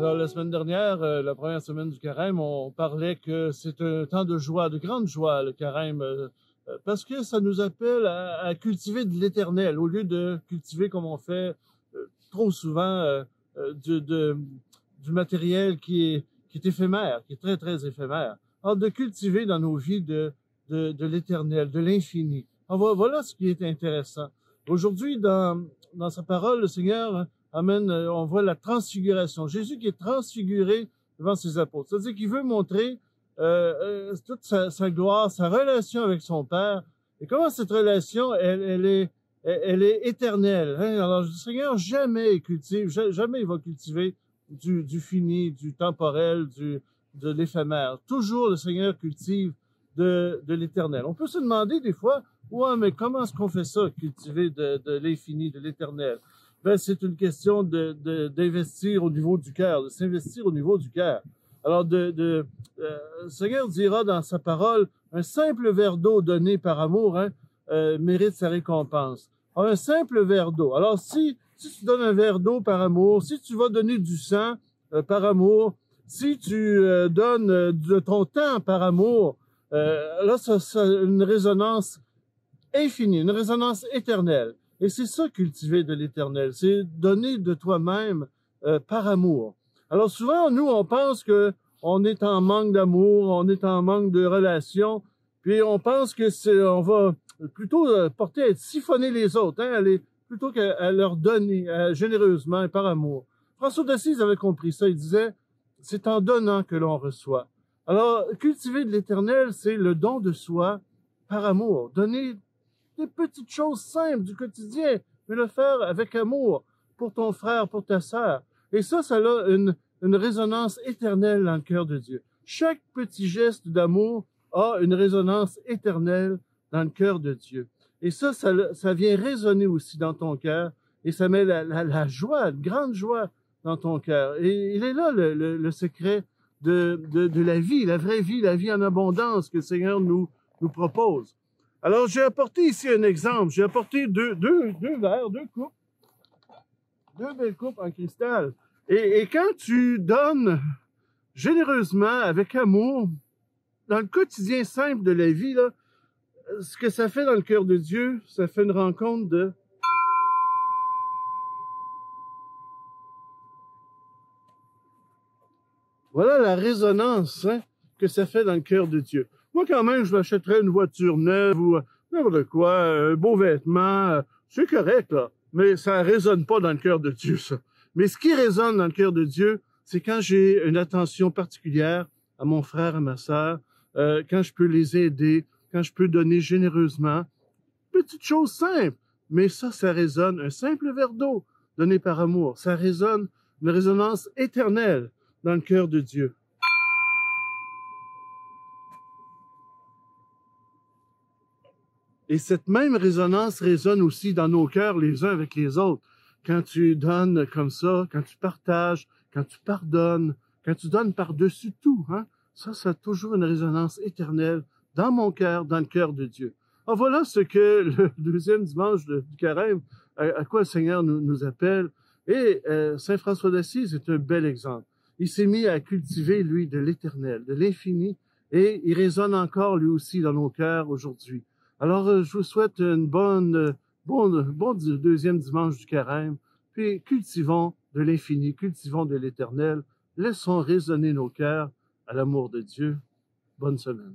Alors, la semaine dernière, la première semaine du carême, on parlait que c'est un temps de joie, de grande joie, le carême, parce que ça nous appelle à cultiver de l'éternel, au lieu de cultiver comme on fait trop souvent du matériel qui est éphémère, qui est très, très éphémère. Alors, de cultiver dans nos vies de l'éternel, de l'infini. Alors, voilà ce qui est intéressant. Aujourd'hui, dans sa parole, le Seigneur amène, on voit la transfiguration. Jésus qui est transfiguré devant ses apôtres. C'est-à-dire qu'il veut montrer toute sa gloire, sa relation avec son Père. Et comment cette relation, elle est éternelle. Hein? Alors, le Seigneur jamais il va cultiver du fini, du temporel, de l'éphémère. Toujours le Seigneur cultive de l'éternel. On peut se demander des fois, ouais, mais comment est-ce qu'on fait ça, cultiver de l'infini, de l'éternel? Ben, c'est une question d'investir au niveau du cœur, de s'investir au niveau du cœur. Alors, le Seigneur dira dans sa parole, un simple verre d'eau donné par amour mérite sa récompense. Alors, un simple verre d'eau. Alors, si tu donnes un verre d'eau par amour, si tu vas donner du sang par amour, si tu donnes de ton temps par amour, là, ça a une résonance infinie, une résonance éternelle. Et c'est ça, cultiver de l'éternel. C'est donner de toi-même par amour. Alors souvent, nous, on pense que on est en manque d'amour, on est en manque de relation, puis on pense que on va plutôt porter à siphonner les autres, plutôt qu'à leur donner généreusement et par amour. François d'Assise avait compris ça. Il disait, c'est en donnant que l'on reçoit. Alors, cultiver de l'éternel, c'est le don de soi par amour. Donner des petites choses simples du quotidien, mais le faire avec amour pour ton frère, pour ta sœur. Et ça a une résonance éternelle dans le cœur de Dieu. Chaque petit geste d'amour a une résonance éternelle dans le cœur de Dieu. Et ça vient résonner aussi dans ton cœur, et ça met la joie, une grande joie dans ton cœur. Et il est là le secret de la vie, la vraie vie, la vie en abondance que le Seigneur nous propose. Alors, j'ai apporté ici un exemple. J'ai apporté deux verres, deux coupes. Deux belles coupes en cristal. Et quand tu donnes généreusement, avec amour, dans le quotidien simple de la vie, là, ce que ça fait dans le cœur de Dieu, ça fait une rencontre de... Voilà la résonance que ça fait dans le cœur de Dieu. Moi, quand même, je m'achèterais une voiture neuve ou n'importe quoi, un beau vêtement, c'est correct, là. Mais ça résonne pas dans le cœur de Dieu, ça. Mais ce qui résonne dans le cœur de Dieu, c'est quand j'ai une attention particulière à mon frère, à ma sœur, quand je peux les aider, quand je peux donner généreusement. Petite chose simple, mais ça résonne. Un simple verre d'eau donné par amour, ça résonne, une résonance éternelle dans le cœur de Dieu. Et cette même résonance résonne aussi dans nos cœurs les uns avec les autres. Quand tu donnes comme ça, quand tu partages, quand tu pardonnes, quand tu donnes par-dessus tout, ça a toujours une résonance éternelle dans mon cœur, dans le cœur de Dieu. Alors voilà ce que le deuxième dimanche du carême, à quoi le Seigneur nous appelle. Et Saint François d'Assise est un bel exemple. Il s'est mis à cultiver, lui, de l'éternel, de l'infini, et il résonne encore, lui aussi, dans nos cœurs aujourd'hui. Alors, je vous souhaite une bon deuxième dimanche du carême, puis cultivons de l'infini, cultivons de l'éternel, laissons résonner nos cœurs à l'amour de Dieu. Bonne semaine.